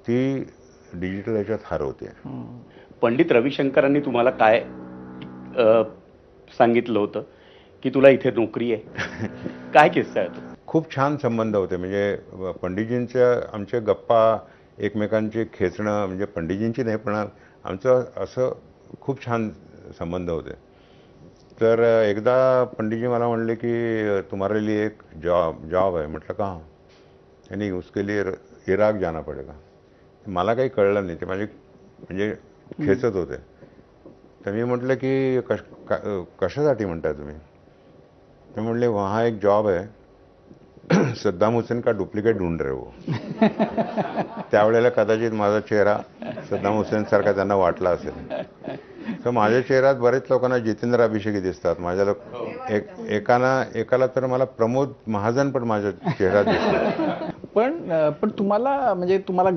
ती डिजिटल याच्यात हरवते. पंडित रविशंकरांनी तुम्हाला काय सांगितलं होतं की तुला इथे नोकरी आहे? काय किस्सा आहे तो? खूप छान संबंध होते. म्हणजे पंडितजींच्या आमच्या गप्पा एकमेकांचे खेचणं, म्हणजे पंडितजींची नाही पण आमचं असं खूप छान संबंध होते. तर एकदा पंडितजी मला म्हणले की तुम्हारे लिए एक जॉब है. म्हटलं का? यानी उसके लिए इराक जाना पडेगा. मला काही कळलं नाही. ते माझे म्हणजे खेचत होते. तर मी म्हटलं की कशासाठी म्हणताय तुम्ही? ते म्हणले वहाँ एक जॉब है, सद्दाम हुसेन का डुप्लिकेट ढूंढ रहे हो. त्यावेळेला कदाचित माझा चेहरा सद्दाम हुसेन सारखा त्यांना वाटला असेल. तर माझ्या चेहऱ्यात बरेच लोकांना जितेंद्र अभिषेकी दिसतात. माझ्याला एकाला तर मला प्रमोद महाजन पण माझ्या चेहऱ्यात दिसतात. पण तुम्हाला म्हणजे तुम्हाला